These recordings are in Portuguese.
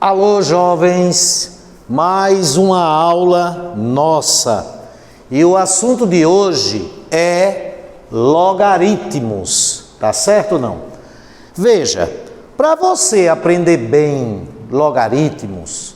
Alô, jovens, mais uma aula nossa. E o assunto de hoje é logaritmos, tá certo ou não? Veja, para você aprender bem logaritmos,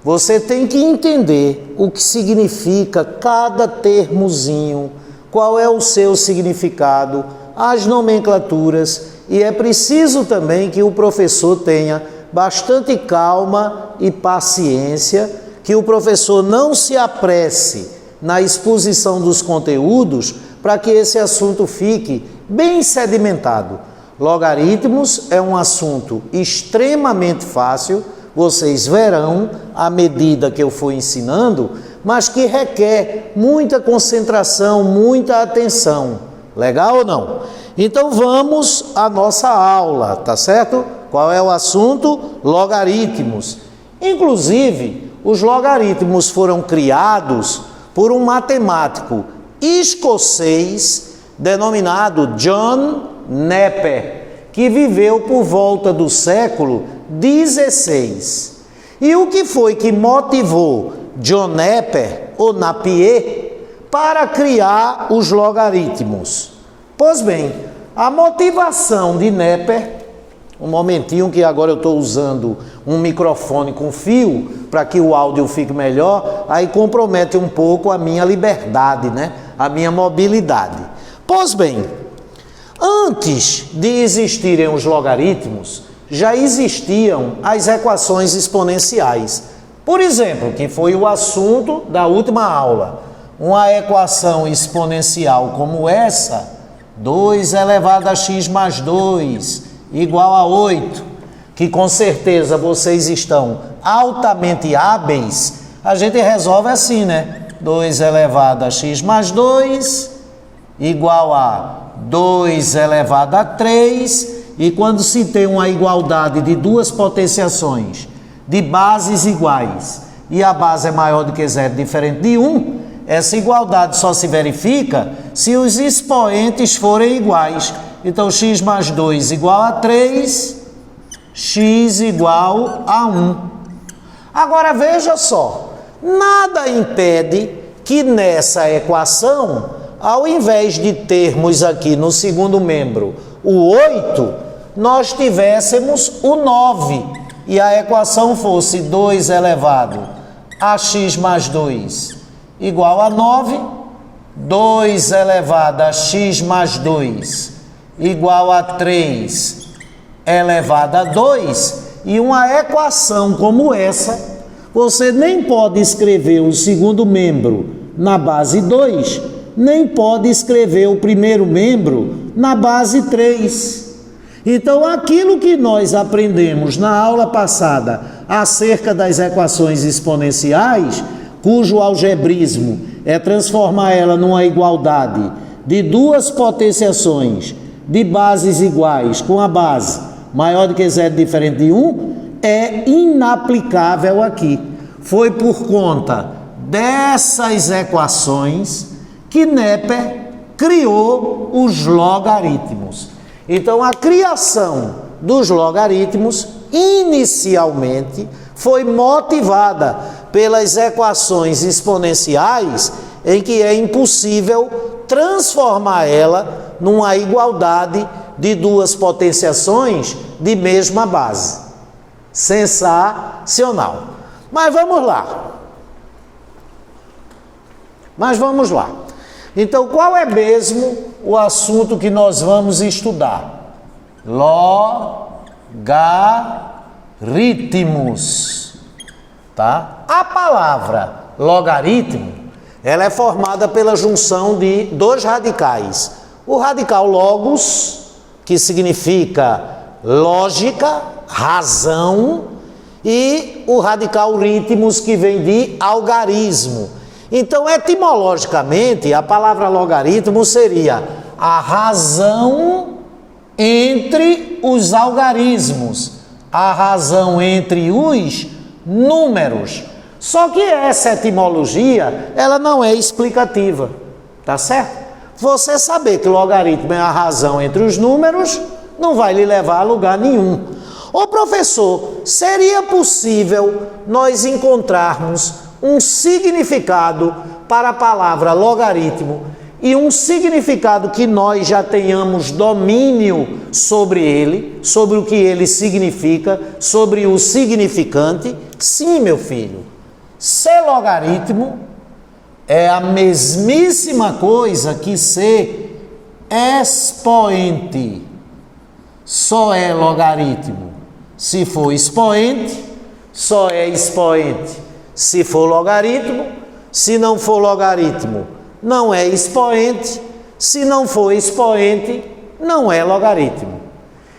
você tem que entender o que significa cada termozinho, qual é o seu significado, as nomenclaturas, e é preciso também que o professor tenha bastante calma e paciência, que o professor não se apresse na exposição dos conteúdos para que esse assunto fique bem sedimentado. Logaritmos é um assunto extremamente fácil, vocês verão à medida que eu for ensinando, mas que requer muita concentração, muita atenção. Legal ou não? Então vamos à nossa aula, tá certo? Qual é o assunto? Logaritmos. Inclusive, os logaritmos foram criados por um matemático escocês denominado John Napier, que viveu por volta do século XVI. E o que foi que motivou John Napier, ou Napier, para criar os logaritmos? Pois bem, a motivação de Napier, um momentinho que agora eu estou usando um microfone com fio para que o áudio fique melhor, aí compromete um pouco a minha liberdade, né? A minha mobilidade. Pois bem, antes de existirem os logaritmos, já existiam as equações exponenciais. Por exemplo, que foi o assunto da última aula, uma equação exponencial como essa, 2 elevado a x mais 2 igual a 8, que com certeza vocês estão altamente hábeis, a gente resolve assim, né? 2 elevado a x mais 2 igual a 2 elevado a 3, e quando se tem uma igualdade de duas potenciações de bases iguais e a base é maior do que 0, diferente de 1, essa igualdade só se verifica se os expoentes forem iguais. Então, x mais 2 igual a 3, x igual a 1. Agora, veja só, nada impede que nessa equação, ao invés de termos aqui no segundo membro o 8, nós tivéssemos o 9, e a equação fosse 2 elevado a x mais 2 igual a 9, 2 elevado a x mais 2 igual a 3 elevado a 2, e uma equação como essa, você nem pode escrever o segundo membro na base 2, nem pode escrever o primeiro membro na base 3. Então, aquilo que nós aprendemos na aula passada acerca das equações exponenciais, cujo algebrismo é transformar ela numa igualdade de duas potenciações de bases iguais com a base maior do que 0, diferente de 1, é inaplicável aqui. Foi por conta dessas equações que Napier criou os logaritmos. Então, a criação dos logaritmos, inicialmente, foi motivada pelas equações exponenciais, em que é impossível transformar ela numa igualdade de duas potenciações de mesma base. Sensacional. Mas vamos lá. Então, qual é mesmo o assunto que nós vamos estudar? Logaritmos, tá? A palavra logaritmo, ela é formada pela junção de dois radicais. O radical logos, que significa lógica, razão, e o radical ritmos, que vem de algarismo. Então, etimologicamente, a palavra logaritmo seria a razão entre os algarismos, a razão entre os números. Só que essa etimologia, ela não é explicativa, tá certo? Você saber que logaritmo é a razão entre os números, não vai lhe levar a lugar nenhum. Ô professor, seria possível nós encontrarmos um significado para a palavra logaritmo e um significado que nós já tenhamos domínio sobre ele, sobre o que ele significa, sobre o significante? Sim, meu filho. Ser logaritmo é a mesmíssima coisa que ser expoente. Só é logaritmo se for expoente, só é expoente se for logaritmo. Se não for logaritmo, não é expoente. Se não for expoente, não é logaritmo.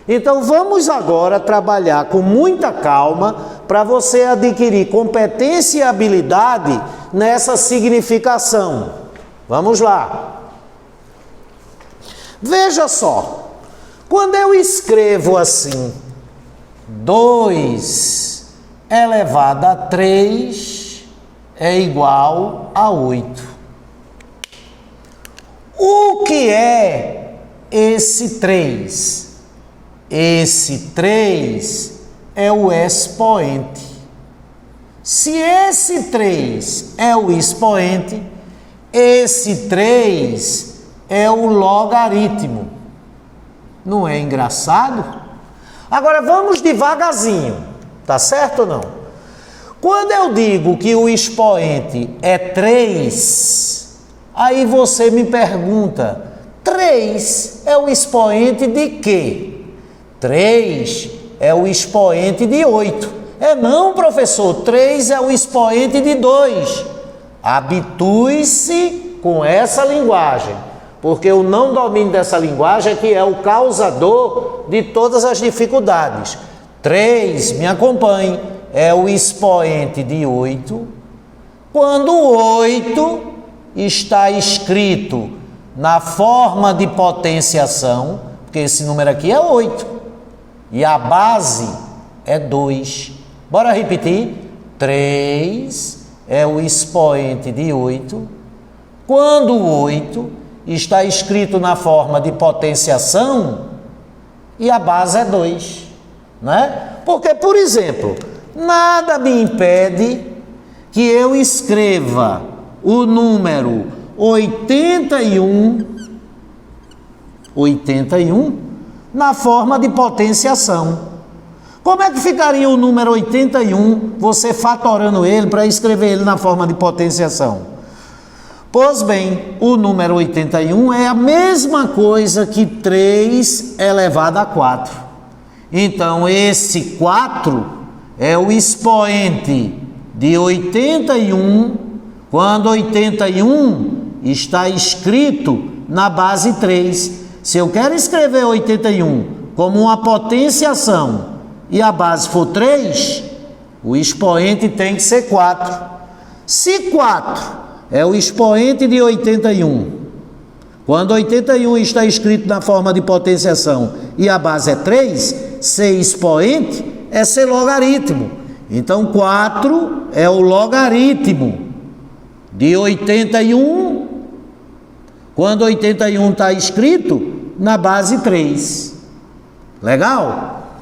Então vamos agora trabalhar com muita calma para você adquirir competência e habilidade nessa significação. Vamos lá. Veja só, quando eu escrevo assim, 2 elevado a 3 é igual a 8. O que é esse 3? Esse 3 é o expoente. Se esse 3 é o expoente, esse 3 é o logaritmo. Não é engraçado? Agora vamos devagarzinho, tá certo ou não? Quando eu digo que o expoente é 3, aí você me pergunta, 3 é o expoente de quê? 3 é o expoente de 8. Não, professor, 3 é o expoente de 2. Habitue-se com essa linguagem, porque o não domínio dessa linguagem é que é o causador de todas as dificuldades. 3, me acompanhe, é o expoente de 8, quando 8 está escrito na forma de potenciação, porque esse número aqui é 8, e a base é 2. Bora repetir? 3 é o expoente de 8, quando 8 está escrito na forma de potenciação e a base é 2, né? Porque, por exemplo, nada me impede que eu escreva o número 81 na forma de potenciação. Como é que ficaria o número 81, você fatorando ele para escrever ele na forma de potenciação? Pois bem, o número 81 é a mesma coisa que 3 elevado a 4. Então, esse 4 é o expoente de 81, quando 81 está escrito na base 3. Se eu quero escrever 81 como uma potenciação e a base for 3, o expoente tem que ser 4. Se 4 é o expoente de 81, quando 81 está escrito na forma de potenciação e a base é 3, ser expoente é ser logaritmo. Então 4 é o logaritmo de 81, quando 81 está escrito na base 3. Legal?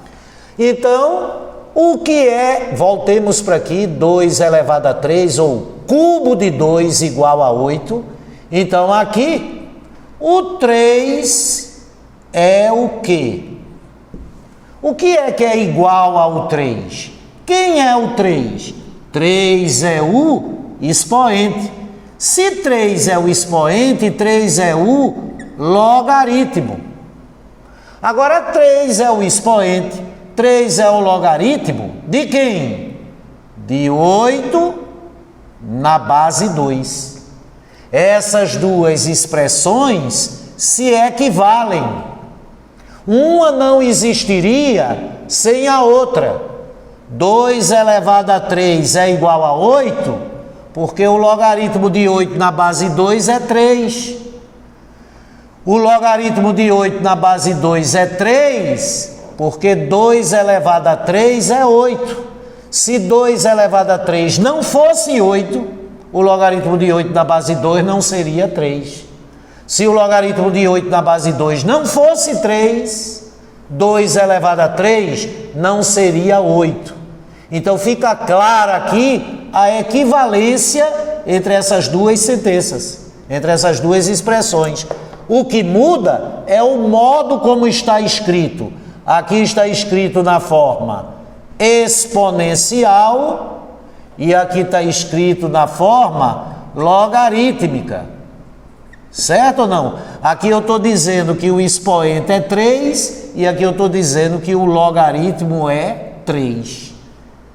Então, o que é, voltemos para aqui, 2 elevado a 3, ou cubo de 2 igual a 8. Então, aqui, o 3 é o quê? O que é igual ao 3? Quem é o 3? 3 é o expoente. Se 3 é o expoente, 3 é o logaritmo. Agora, 3 é o expoente, 3 é o logaritmo de quem? De 8 na base 2. Essas duas expressões se equivalem. Uma não existiria sem a outra. 2 elevado a 3 é igual a 8, porque o logaritmo de 8 na base 2 é 3. O logaritmo de 8 na base 2 é 3, porque 2 elevado a 3 é 8. Se 2 elevado a 3 não fosse 8, o logaritmo de 8 na base 2 não seria 3. Se o logaritmo de 8 na base 2 não fosse 3, 2 elevado a 3 não seria 8. Então fica clara aqui a equivalência entre essas duas sentenças, entre essas duas expressões. O que muda é o modo como está escrito. Aqui está escrito na forma exponencial e aqui está escrito na forma logarítmica. Certo ou não? Aqui eu estou dizendo que o expoente é 3 e aqui eu estou dizendo que o logaritmo é 3.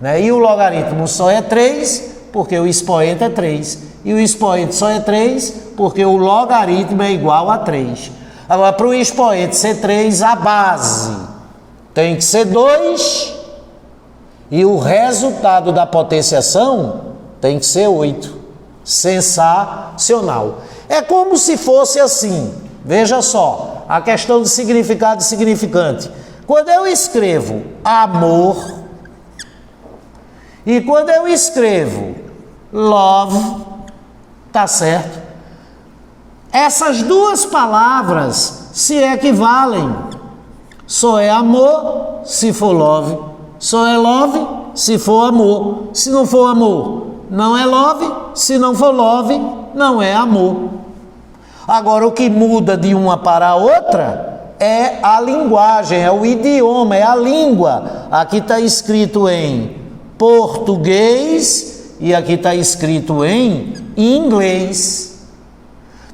Né? E o logaritmo só é 3 porque o expoente é 3. E o expoente só é 3 porque o logaritmo é igual a 3. Agora, para o expoente ser 3, a base tem que ser 2 e o resultado da potenciação tem que ser 8. Sensacional. É como se fosse assim, veja só, a questão de significado e significante. Quando eu escrevo amor e quando eu escrevo love, tá certo? Essas duas palavras se equivalem. Só é amor se for love, só é love se for amor. Se não for amor, não é love, se não for love, não é amor. Agora, o que muda de uma para a outra é a linguagem, é o idioma, é a língua. Aqui está escrito em português e aqui está escrito em inglês.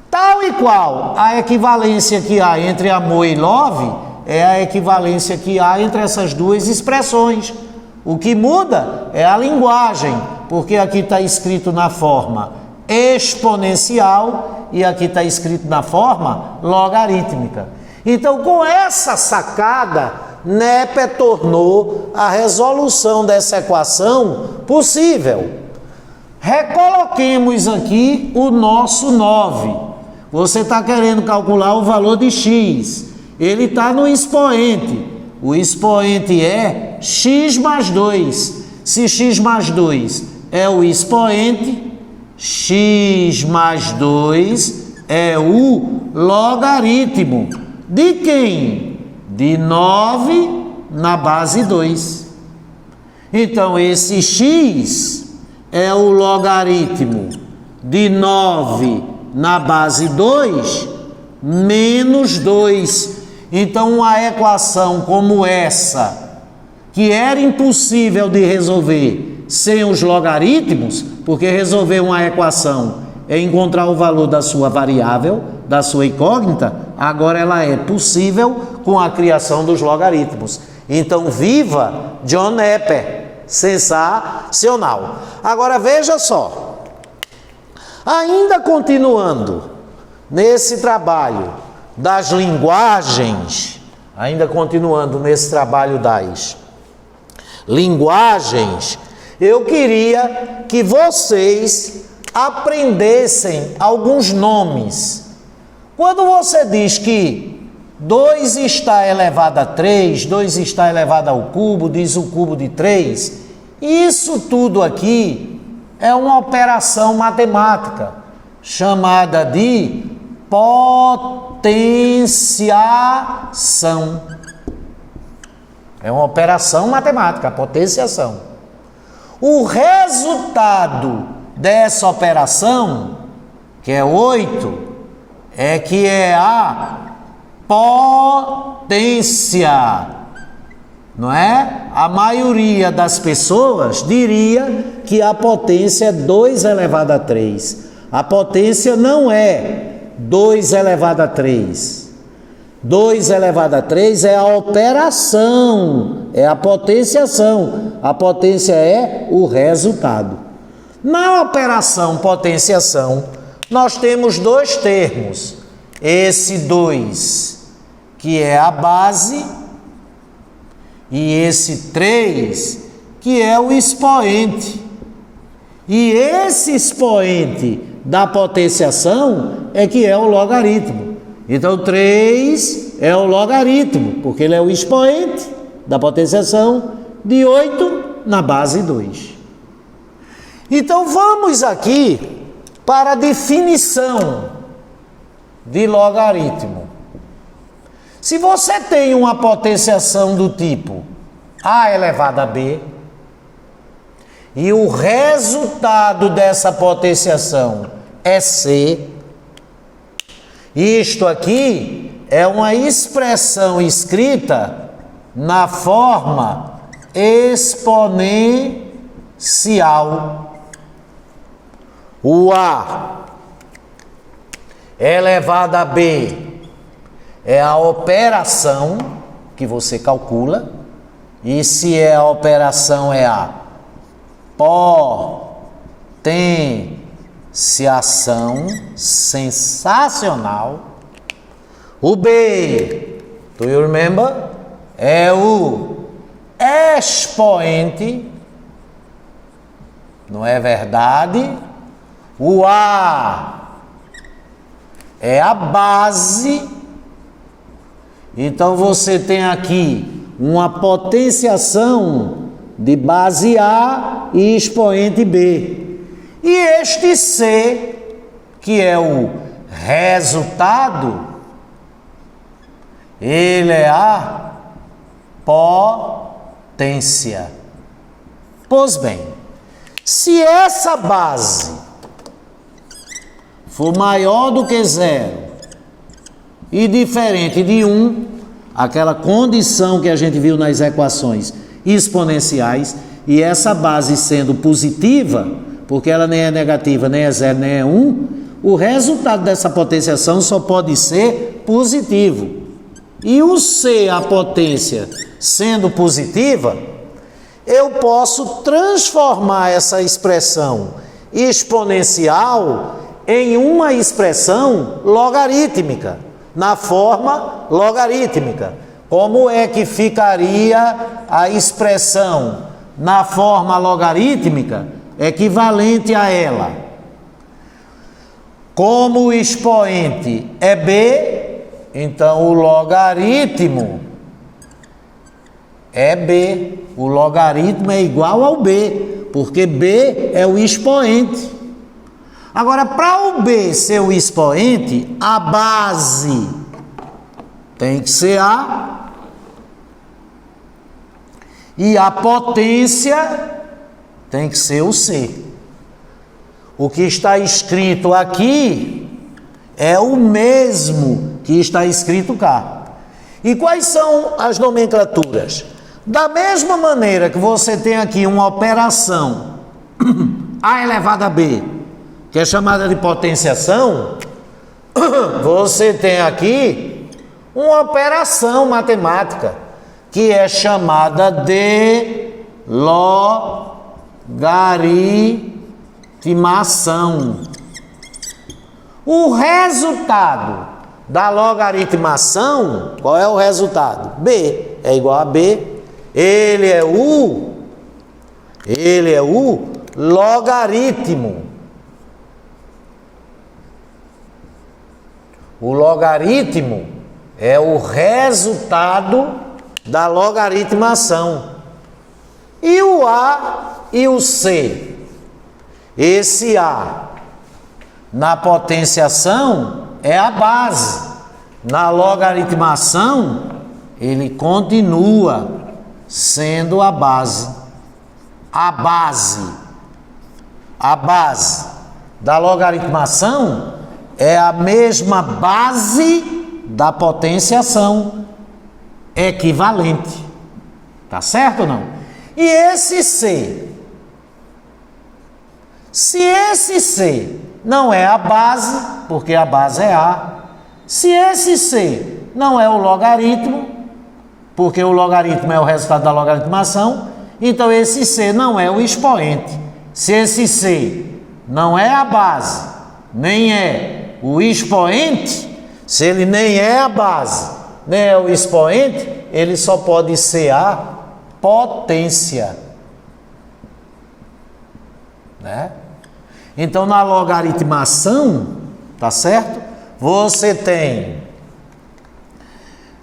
Tal e qual a equivalência que há entre amor e love é a equivalência que há entre essas duas expressões. O que muda é a linguagem, porque aqui está escrito na forma exponencial e aqui está escrito na forma logarítmica. Então, com essa sacada, Népia tornou a resolução dessa equação possível. Recoloquemos aqui o nosso 9. Você está querendo calcular o valor de x. Ele está no expoente. O expoente é x mais 2. Se x mais 2 é o expoente, x mais 2 é o logaritmo. De quem? De 9 na base 2. Então, esse x é o logaritmo de 9 na base 2 menos 2. Então, uma equação como essa, que era impossível de resolver sem os logaritmos, porque resolver uma equação é encontrar o valor da sua variável, da sua incógnita, agora ela é possível com a criação dos logaritmos. Então, viva John Napier! Sensacional! Agora veja só, ainda continuando nesse trabalho das linguagens, eu queria que vocês aprendessem alguns nomes. Quando você diz que 2 está elevado a 3, 2 está elevado ao cubo, diz o cubo de 3, isso tudo aqui é uma operação matemática chamada de potenciação. É uma operação matemática, a potenciação. O resultado dessa operação, que é 8, é que é a potência, não é? A maioria das pessoas diria que a potência é 2 elevado a 3. A potência não é 2 elevado a 3. 2 elevado a 3 é a operação, é a potenciação. A potência é o resultado. Na operação potenciação, nós temos dois termos. Esse 2, que é a base, e esse 3, que é o expoente. E esse expoente da potenciação é que é o logaritmo. Então, 3 é o logaritmo, porque ele é o expoente da potenciação de 8 na base 2. Então, vamos aqui para a definição de logaritmo. Se você tem uma potenciação do tipo A elevado a B, e o resultado dessa potenciação é C, isto aqui é uma expressão escrita na forma exponencial. O A elevado a B é a operação que você calcula, e se a operação é a potenciação sensacional, o B, do you remember? É o expoente, não é verdade? O A é a base. Então você tem aqui uma potenciação de base A e expoente B. E este C, que é o resultado, ele é a potência. Pois bem, se essa base for maior do que 0 e diferente de 1, aquela condição que a gente viu nas equações exponenciais, e essa base sendo positiva, porque ela nem é negativa, nem é 0, nem é 1, o resultado dessa potenciação só pode ser positivo. E o C, a potência, sendo positiva, eu posso transformar essa expressão exponencial em uma expressão logarítmica, na forma logarítmica. Como é que ficaria a expressão na forma logarítmica equivalente a ela? Como o expoente é B, então o logaritmo é B. O logaritmo é igual ao B, porque B é o expoente. Agora, para o B ser o expoente, a base tem que ser A e a potência tem que ser o C. O que está escrito aqui é o mesmo que está escrito cá. E quais são as nomenclaturas? Da mesma maneira que você tem aqui uma operação A elevado a B, que é chamada de potenciação, você tem aqui uma operação matemática que é chamada de logaritmação. O resultado da logaritmação, qual é o resultado? B é igual a B, ele é o logaritmo. O logaritmo é o resultado da logaritmação. E o A e o C? Esse A na potenciação é a base. Na logaritmação, ele continua sendo a base. A base da logaritmação é a mesma base da potenciação, equivalente. Tá certo ou não? E esse C? Se esse C não é a base, porque a base é A, se esse C não é o logaritmo, porque o logaritmo é o resultado da logaritmação, então esse C não é o expoente. Se esse C não é a base, nem é o expoente, se ele nem é a base, nem é o expoente, ele só pode ser a potência. Né? Então, na logaritmação, tá certo?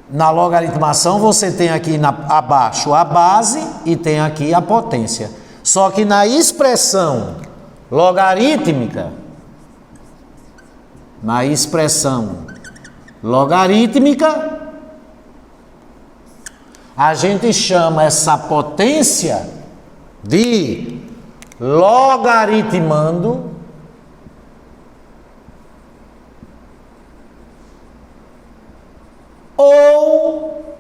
Na logaritmação, você tem aqui abaixo a base e tem aqui a potência. Só que na expressão logarítmica, A gente chama essa potência de logaritmando ou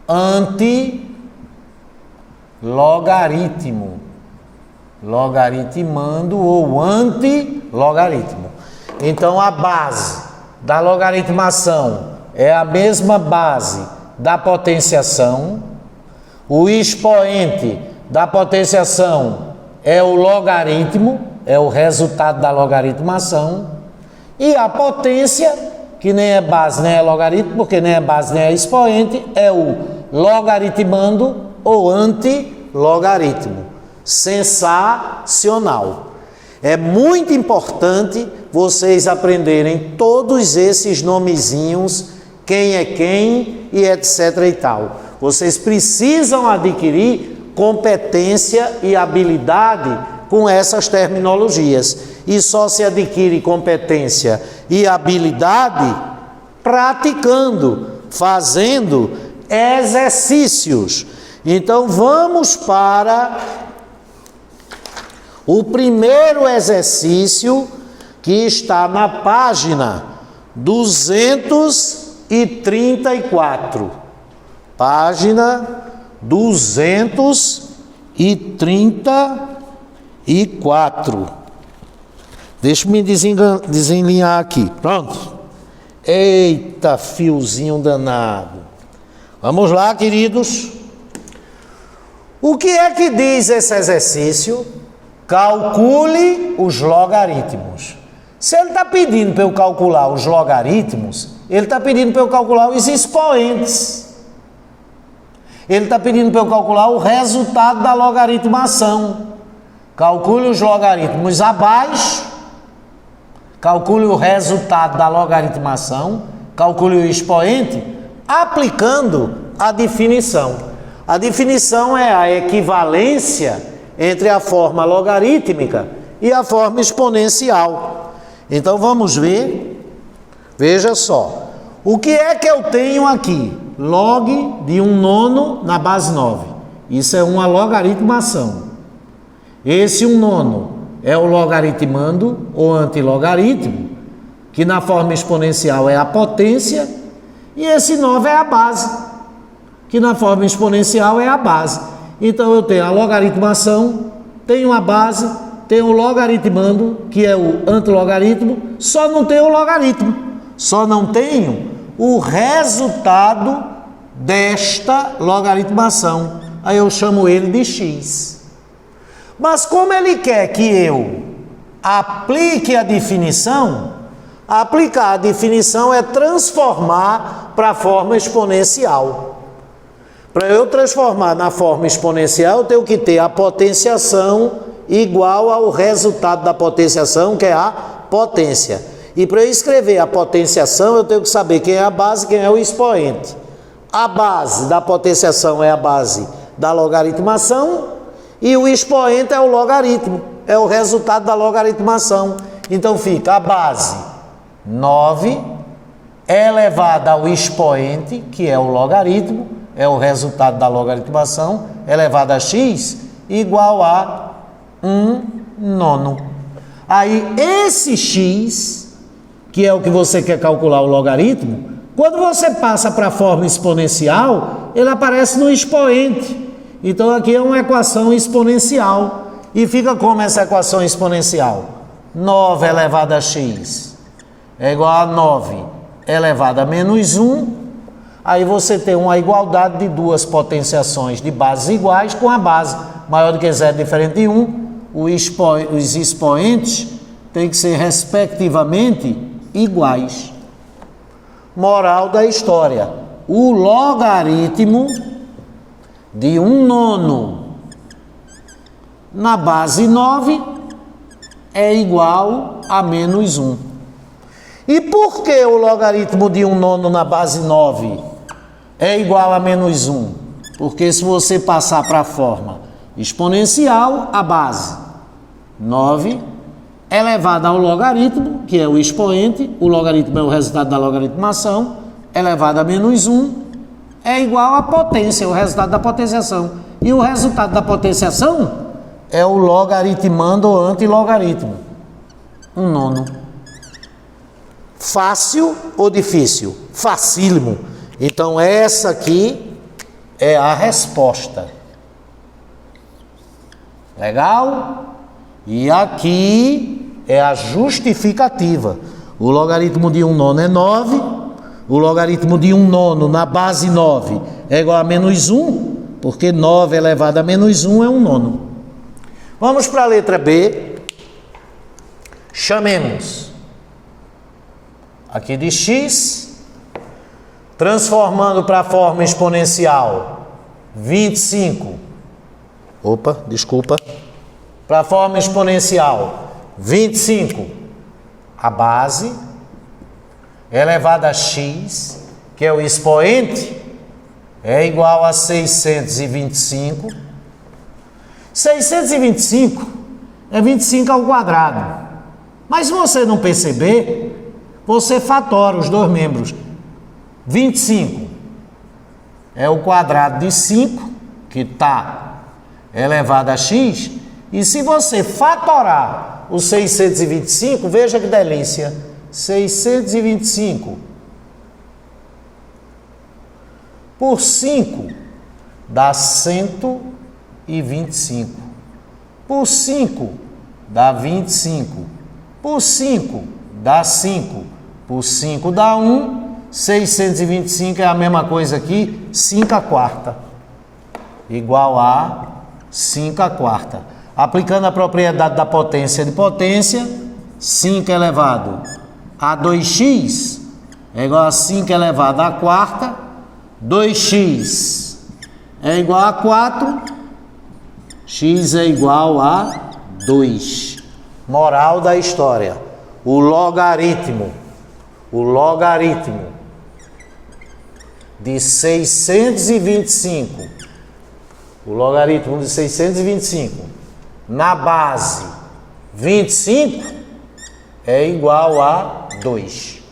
antilogaritmo. Logaritmando ou antilogaritmo. Então a base da logaritmação é a mesma base da potenciação. O expoente da potenciação é o logaritmo, é o resultado da logaritmação. E a potência, que nem é base nem é logaritmo, porque nem é base nem é expoente, é o logaritmando ou antilogaritmo. Sensacional! É muito importante vocês aprenderem todos esses nomezinhos, quem é quem e etc e tal. Vocês precisam adquirir competência e habilidade com essas terminologias. E só se adquire competência e habilidade praticando, fazendo exercícios. Então vamos para o primeiro exercício, que está na página 234. Página 234. Deixa-me desenlinhar aqui. Pronto. Eita, fiozinho danado. Vamos lá, queridos. O que é que diz esse exercício? Calcule os logaritmos. Se ele está pedindo para eu calcular os logaritmos, ele está pedindo para eu calcular os expoentes. Ele está pedindo para eu calcular o resultado da logaritmação. Calcule os logaritmos abaixo, calcule o resultado da logaritmação, calcule o expoente, aplicando a definição. A definição é a equivalência entre a forma logarítmica e a forma exponencial. Então vamos ver, veja só, o que é que eu tenho aqui? Log de 1/9 na base 9, isso é uma logaritmação. Esse 1/9 é o logaritmando ou antilogaritmo, que na forma exponencial é a potência, e esse 9 é a base, que na forma exponencial é a base. Então eu tenho a logaritmação, tenho a base, tenho o logaritmando, que é o antilogaritmo, só não tenho o logaritmo, só não tenho o resultado desta logaritmação. Aí eu chamo ele de x. Mas como ele quer que eu aplique a definição, aplicar a definição é transformar para a forma exponencial. Para eu transformar na forma exponencial, eu tenho que ter a potenciação igual ao resultado da potenciação, que é a potência. E para eu escrever a potenciação, eu tenho que saber quem é a base e quem é o expoente. A base da potenciação é a base da logaritmação e o expoente é o logaritmo, é o resultado da logaritmação. Então fica a base 9 elevada ao expoente, que é o logaritmo, é o resultado da logaritmação, elevado a x, igual a 1/9. Aí, esse x, que é o que você quer calcular o logaritmo, quando você passa para a forma exponencial, ele aparece no expoente. Então, aqui é uma equação exponencial. E fica como essa equação exponencial? 9 elevado a x é igual a 9 elevado a menos 1. Aí você tem uma igualdade de duas potenciações de bases iguais, com a base maior do que 0 diferente de 1. Os expoentes têm que ser respectivamente iguais. Moral da história: o logaritmo de 1/9 na base 9 é igual a menos 1. E por que o logaritmo de 1/9 na base 9 é igual a menos 1? Porque se você passar para a forma exponencial, a base 9 elevada ao logaritmo, que é o expoente, o logaritmo é o resultado da logaritmação, elevado a menos 1, é igual à potência, o resultado da potenciação. E o resultado da potenciação é o logaritmando ou antilogaritmo. 1/9. Fácil ou difícil? Facílimo. Então essa aqui é a resposta. Legal? E aqui é a justificativa. O logaritmo de 1/9 é 9. O logaritmo de 1/9 na base 9 é igual a -1, porque 9 elevado a -1 é 1/9. Vamos para a letra B. Chamemos aqui de x, transformando para a forma exponencial 25. Para a forma exponencial 25, a base, elevado a x, que é o expoente, é igual a 625. 625 é 25 ao quadrado. Mas se você não perceber, você fatora os dois membros. 25 é o quadrado de 5, que está elevado a x, e se você fatorar o 625, veja que delícia, 625 por 5 dá 125, por 5 dá 25, por 5 dá 5, por 5 dá 1, 625 é a mesma coisa aqui, 5/4, igual a 5/4. Aplicando a propriedade da potência de potência, 5 elevado a 2x é igual a 5 elevado à quarta, 2x é igual a 4, x é igual a 2. Moral da história: o logaritmo de 625, o logaritmo de 625 na base 25 é igual a 2.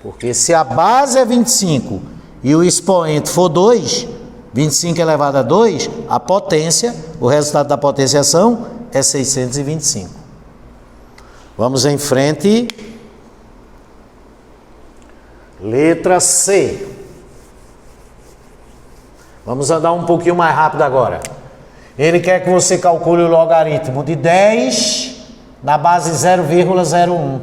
Porque se a base é 25 e o expoente for 2, 25 elevado a 2, a potência, o resultado da potenciação é 625. Vamos em frente. Letra C. Vamos andar um pouquinho mais rápido agora. Ele quer que você calcule o logaritmo de 10 na base 0,01.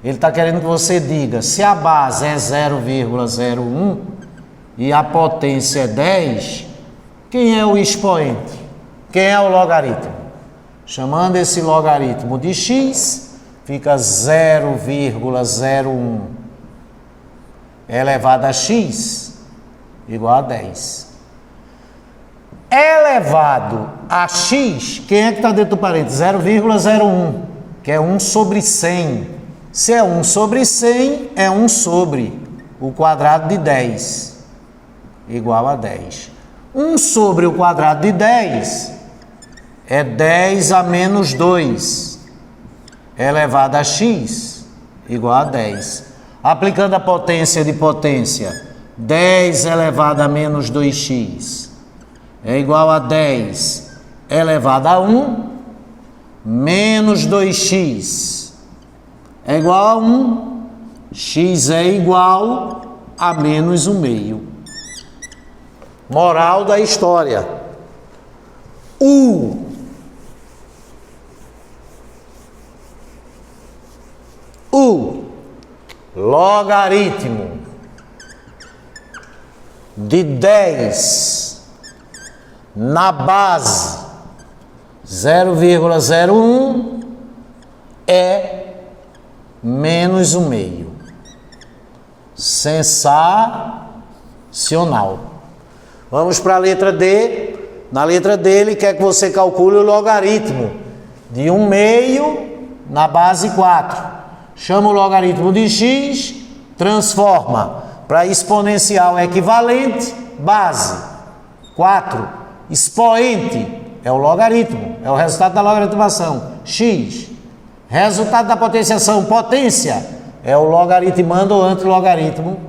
Ele está querendo que você diga, se a base é 0,01 e a potência é 10, quem é o expoente? Quem é o logaritmo? Chamando esse logaritmo de x, fica 0,01 elevado a x igual a 10. Elevado a x, quem é que está dentro do parênteses? 0,01, que é 1 sobre 100. Se é 1 sobre 100, é 1 sobre o quadrado de 10, igual a 10. 1 sobre o quadrado de 10 é 10 a menos 2, elevado a x, igual a 10. Aplicando a potência de potência, 10 elevado a menos 2x é igual a 10 elevado a 1, menos 2x é igual a 1, x é igual a menos 1/2. Moral da história: o logaritmo de 10 na base 0,01 é menos 1/2. Sensacional. Vamos para a letra D. Na letra D ele quer que você calcule o logaritmo de 1/2 na base 4. Chama o logaritmo de x, transforma para exponencial equivalente, base 4, expoente é o logaritmo, é o resultado da logaritmação, x. Resultado da potenciação, potência, é o logaritmando ou antilogaritmo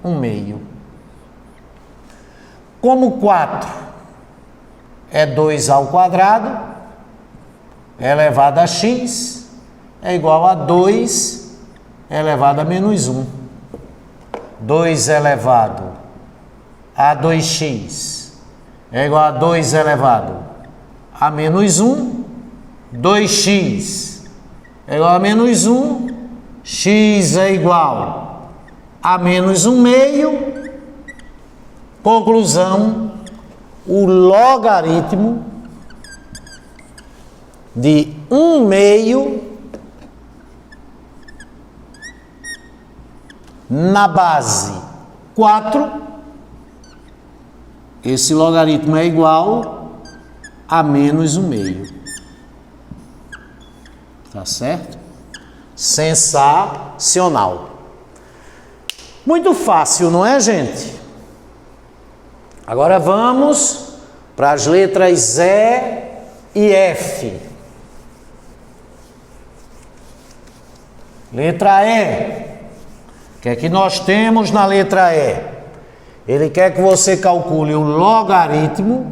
1 meio. Como 4 é 2 ao quadrado, elevado a x, é igual a 2 elevado a menos 1. 2 elevado a 2x é igual a 2 elevado a menos 1. 2x é igual a menos 1. X é igual a menos 1 meio. Conclusão, o logaritmo de 1 meio na base 4, esse logaritmo é igual a menos 1 meio. Tá certo? Sensacional. Muito fácil, não é, gente? Agora vamos para as letras E e F. Letra E. O que é que nós temos na letra E? Ele quer que você calcule o logaritmo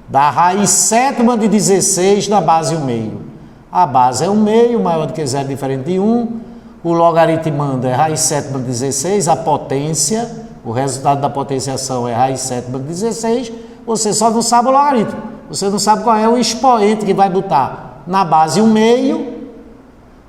da raiz sétima de 16 na base 1 meio. A base é 1 meio, maior do que 0, diferente de 1. O logaritmando é raiz sétima de 16, a potência, o resultado da potenciação é raiz sétima de 16. Você só não sabe o logaritmo. Você não sabe qual é o expoente que vai botar na base 1 meio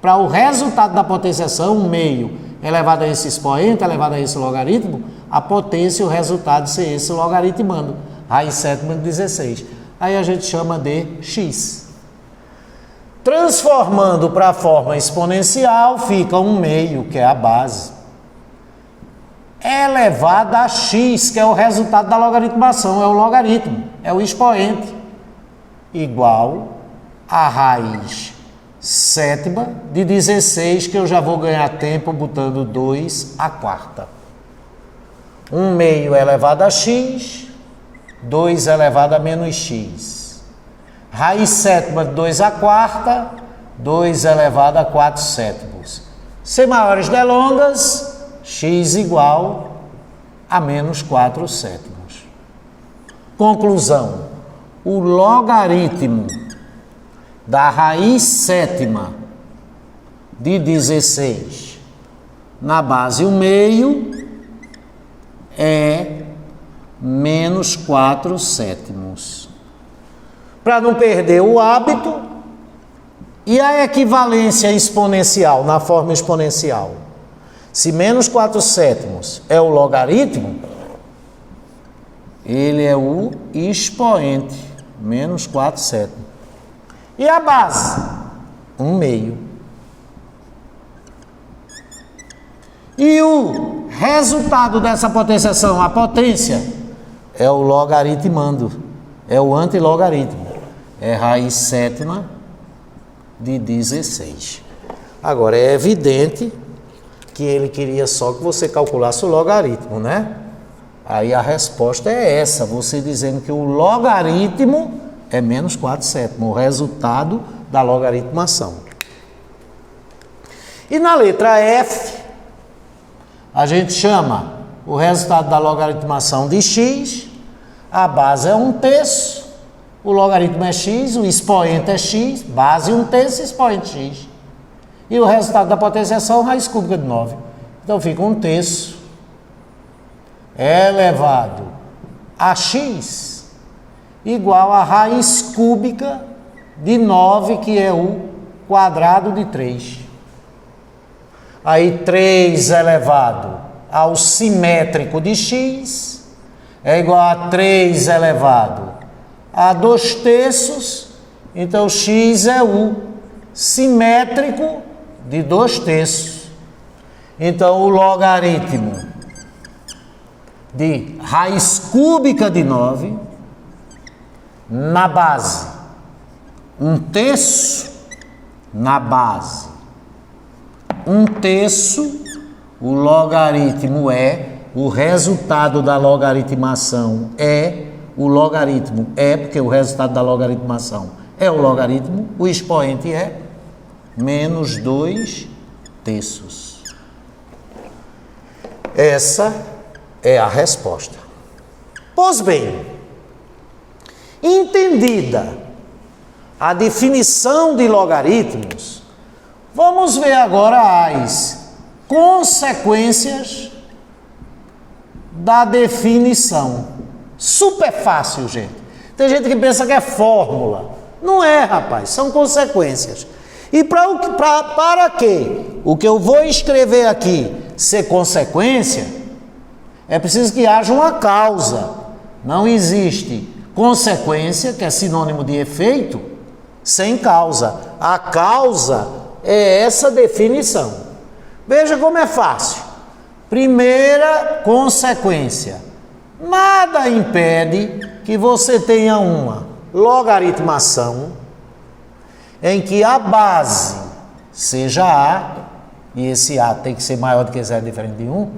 para o resultado da potenciação, 1 meio elevado a esse expoente, elevado a esse logaritmo, a potência e o resultado ser esse logaritmando, raiz sétima de 16. Aí a gente chama de x. Transformando para a forma exponencial, fica 1 meio, que é a base, elevado a x, que é o resultado da logaritmação, é o logaritmo, é o expoente, igual a raiz sétima de 16, que eu já vou ganhar tempo botando 2 à quarta. 1 meio elevado a x, 2 elevado a menos x. Raiz sétima de 2 à quarta, 2 elevado a 4 sétimos. Sem maiores delongas, x igual a menos 4 sétimos. Conclusão, o logaritmo da raiz sétima de 16 na base 1 meio é menos 4 sétimos. Para não perder o hábito, e a equivalência exponencial na forma exponencial? Se menos 4 sétimos é o logaritmo, ele é o expoente, menos 4 sétimos. E a base? 1 meio. E o resultado dessa potenciação, a potência, é o logaritmando, é o antilogaritmo, é raiz sétima de 16. Agora, é evidente que ele queria só que você calculasse o logaritmo, né? Aí a resposta é essa, você dizendo que o logaritmo é menos 4 sétimos, o resultado da logaritmação. E na letra F, a gente chama o resultado da logaritmação de x, a base é 1/3, o logaritmo é x, o expoente é x, base 1/3, expoente x. E o resultado da potenciação, raiz cúbica de 9. Então fica 1/3 elevado a x igual a raiz cúbica de 9, que é o quadrado de 3. Aí 3 elevado ao simétrico de x é igual a 3 elevado a 2/3, então x é o simétrico de 2/3. Então o logaritmo de raiz cúbica de 9 na base, 1/3 na base, 1/3, o logaritmo é, o resultado da logaritmação é, o logaritmo é, porque o resultado da logaritmação é o logaritmo, o expoente é menos 2/3. Essa é a resposta. Pois bem, entendida a definição de logaritmos, vamos ver agora as consequências da definição. Super fácil, gente. Tem gente que pensa que é fórmula. Não é, rapaz, são consequências. E para que o que eu vou escrever aqui ser consequência, é preciso que haja uma causa. Não existe consequência, que é sinônimo de efeito, sem causa. A causa é essa definição. Veja como é fácil. Primeira consequência. Nada impede que você tenha uma logaritmação em que a base seja A, e esse A tem que ser maior do que 0, diferente de 1,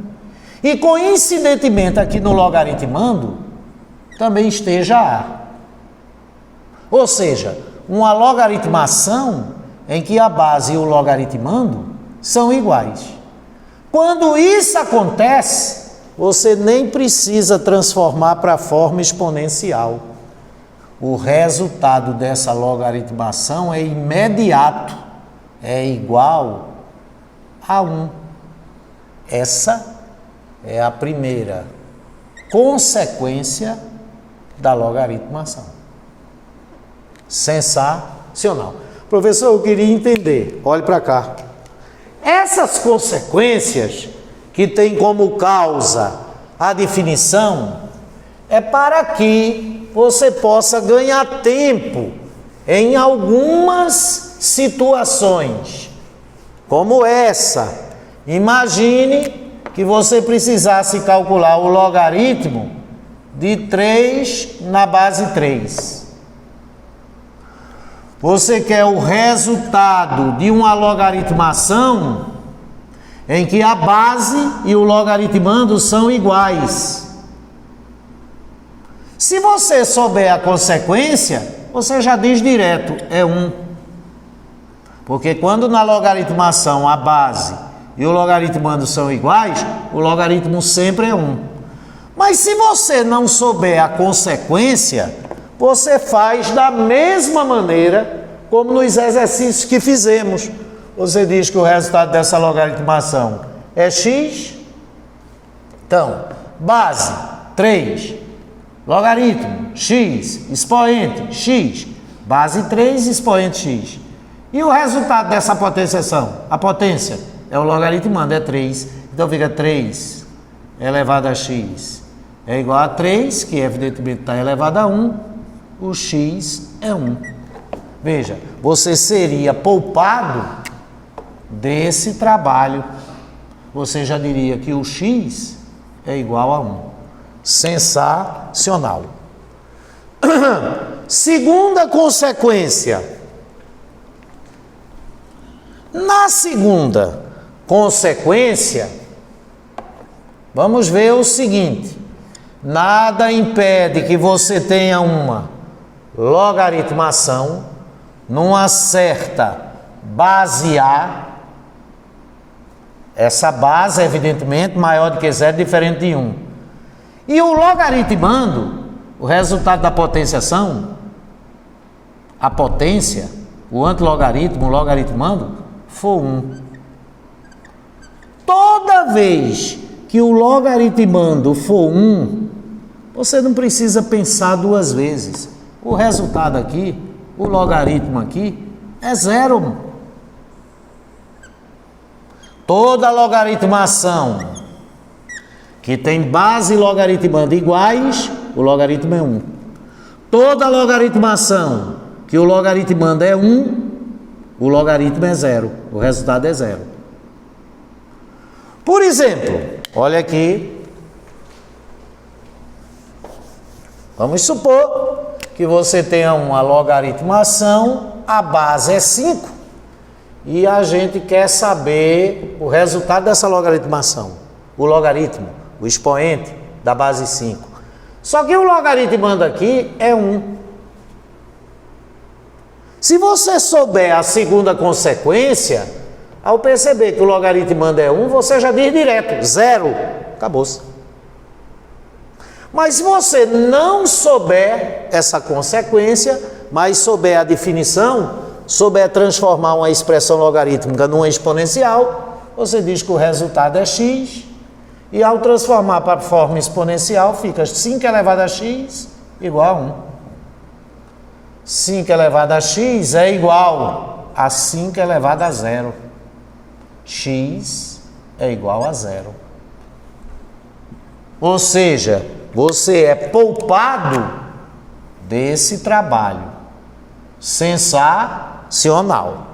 e coincidentemente aqui no logaritmando também esteja A. Ou seja, uma logaritmação em que a base e o logaritmando são iguais. Quando isso acontece, você nem precisa transformar para a forma exponencial. O resultado dessa logaritmação é imediato, é igual a 1. Essa é a primeira consequência da logaritmação. Sensacional. Professor, eu queria entender, olhe para cá. Essas consequências que tem como causa a definição é para que você possa ganhar tempo em algumas situações, como essa. Imagine que você precisasse calcular o logaritmo de 3 na base 3. Você quer o resultado de uma logaritmação em que a base e o logaritmando são iguais. Se você souber a consequência, você já diz direto, é 1. Porque quando na logaritmação a base e o logaritmando são iguais, o logaritmo sempre é 1. Mas se você não souber a consequência, você faz da mesma maneira como nos exercícios que fizemos. Você diz que o resultado dessa logaritmação é x. Então, base 3, logaritmo x, expoente x, base 3, expoente x. E o resultado dessa potenciação? A potência é o logaritmando, é 3. Então fica 3 elevado a x é igual a 3, que evidentemente está elevado a 1. O x é 1. Veja, você seria poupado desse trabalho. Você já diria que o x é igual a 1. Sensacional. Segunda consequência. Na segunda consequência, vamos ver o seguinte: nada impede que você tenha uma logaritmação numa certa base A. Essa base é evidentemente maior do que 0, diferente de 1. E o logaritmando, o resultado da potenciação, a potência, o antilogaritmo, o logaritmando, for 1. Toda vez que o logaritmando for 1, você não precisa pensar duas vezes. O resultado aqui, o logaritmo aqui, é 0. Toda logaritmação que tem base e logaritmando iguais, o logaritmo é 1. Toda logaritmação que o logaritmando é 1, o logaritmo é 0. O resultado é 0. Por exemplo, olha aqui. Vamos supor que você tenha uma logaritmação, a base é 5, e a gente quer saber o resultado dessa logaritmação, o logaritmo, o expoente da base 5. Só que o logaritmando aqui é 1. Se você souber a segunda consequência, ao perceber que o logaritmando é 1, você já diz direto, 0. Acabou-se. Mas se você não souber essa consequência, mas souber a definição, souber transformar uma expressão logarítmica numa exponencial, você diz que o resultado é x, e ao transformar para a forma exponencial, fica 5 elevado a x igual a 1. 5 elevado a x é igual a 5 elevado a 0. X é igual a 0. Ou seja, você é poupado desse trabalho sensacional.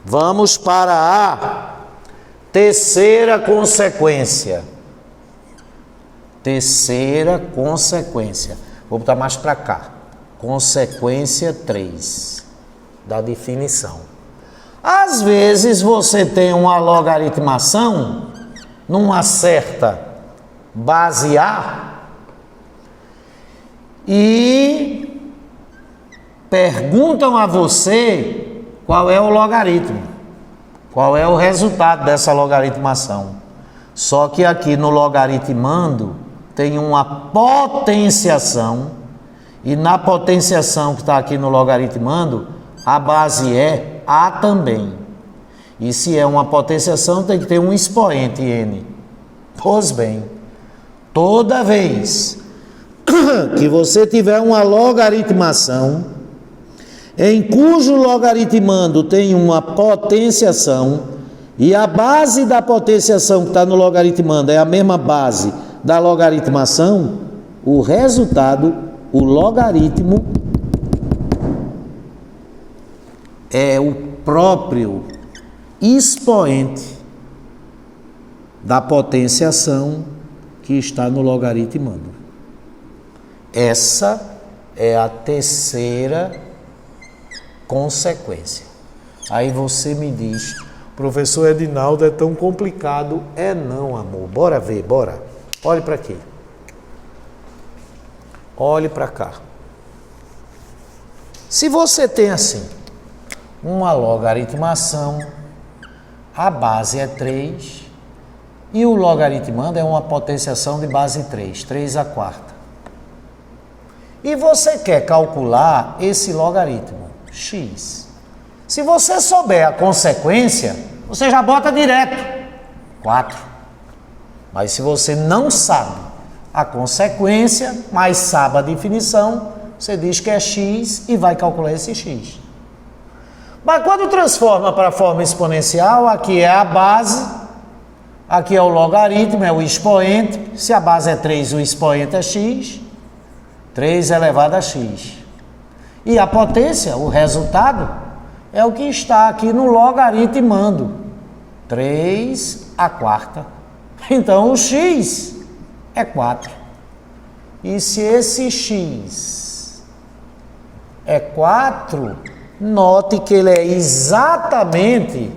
Vamos para a terceira consequência. Terceira consequência. Vou botar mais para cá. Consequência 3 da definição. Às vezes você tem uma logaritmação numa certa base A e perguntam a você qual é o logaritmo, qual é o resultado dessa logaritmação. Só que aqui no logaritmando tem uma potenciação, e na potenciação que está aqui no logaritmando, a base é A também. E se é uma potenciação, tem que ter um expoente n. Pois bem, toda vez que você tiver uma logaritmação em cujo logaritmando tem uma potenciação e a base da potenciação que está no logaritmando é a mesma base da logaritmação, o resultado, o logaritmo, é o próprio expoente da potenciação que está no logaritmando. Essa é a terceira consequência. Aí você me diz, professor Edinaldo, é tão complicado. É não, amor. Bora ver, bora. Olhe para aqui. Olhe para cá. Se você tem assim, uma logaritmação, a base é 3 e o logaritmando é uma potenciação de base 3, 3 à quarta. E você quer calcular esse logaritmo, x. Se você souber a consequência, você já bota direto, 4. Mas se você não sabe a consequência, mas sabe a definição, você diz que é x e vai calcular esse x. Mas quando transforma para a forma exponencial, aqui é a base, aqui é o logaritmo, é o expoente. Se a base é 3, o expoente é x, 3 elevado a x. E a potência, o resultado, é o que está aqui no logaritmando, 3 à quarta. Então o x é 4. E se esse x é 4, note que ele é exatamente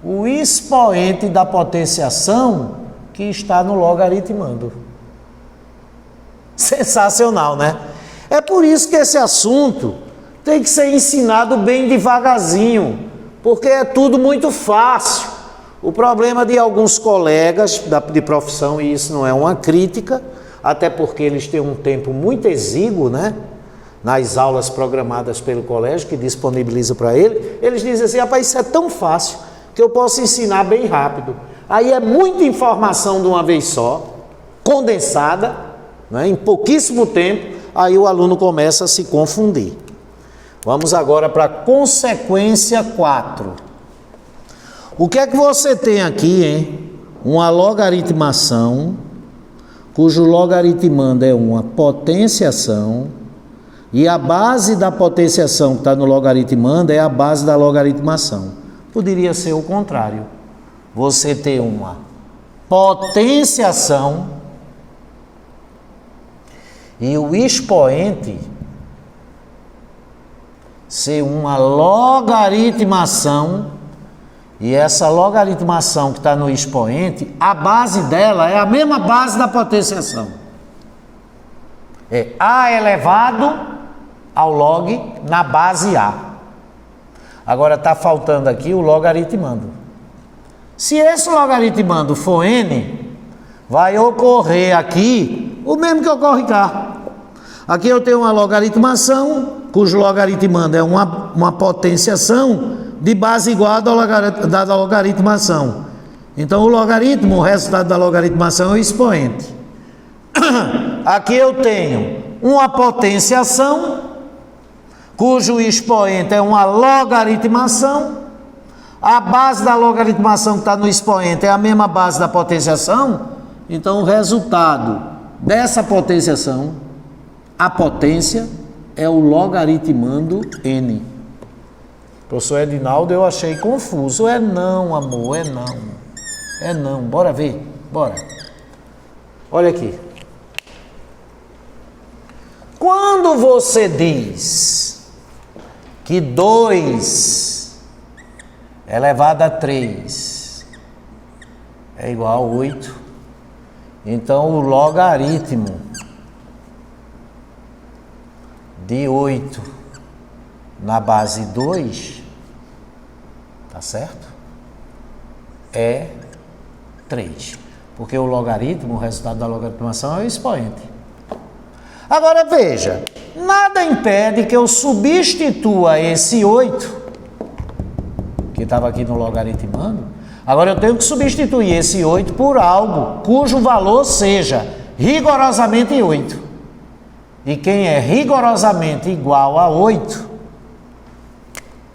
o expoente da potenciação que está no logaritmando. Sensacional, né? É por isso que esse assunto tem que ser ensinado bem devagarzinho, porque é tudo muito fácil. O problema de alguns colegas de profissão, e isso não é uma crítica, até porque eles têm um tempo muito exíguo, né? Nas aulas programadas pelo colégio, que disponibiliza para ele, eles dizem assim, rapaz, isso é tão fácil que eu posso ensinar bem rápido. Aí é muita informação de uma vez só, condensada, né? Em pouquíssimo tempo, aí o aluno começa a se confundir. Vamos agora para a consequência 4. O que é que você tem aqui, hein? Uma logaritmação, cujo logaritmando é uma potenciação, e a base da potenciação que está no logaritmando é a base da logaritmação. Poderia ser o contrário. Você tem uma potenciação e o expoente ser uma logaritmação, e essa logaritmação que está no expoente, a base dela é a mesma base da potenciação. É A elevado ao log na base A. Agora está faltando aqui o logaritmando. Se esse logaritmando for n, vai ocorrer aqui o mesmo que ocorre cá. Aqui eu tenho uma logaritmação, cujo logaritmando é uma potenciação de base igual à da logaritmação. Então o logaritmo, o resultado da logaritmação é o expoente. Aqui eu tenho uma potenciação, cujo expoente é uma logaritmação. A base da logaritmação que está no expoente é a mesma base da potenciação. Então o resultado dessa potenciação, a potência, é o logaritmando n. Professor Edinaldo, eu achei confuso. É não, amor, é não. É não. Bora ver? Bora. Olha aqui. Quando você diz que 2 elevado a 3 é igual a 8, então o logaritmo de 8 na base 2, tá certo? É 3. Porque o logaritmo, o resultado da logaritmação é o expoente. Agora veja, nada impede que eu substitua esse 8, que estava aqui no logaritmando. Agora eu tenho que substituir esse 8 por algo cujo valor seja rigorosamente 8. E quem é rigorosamente igual a 8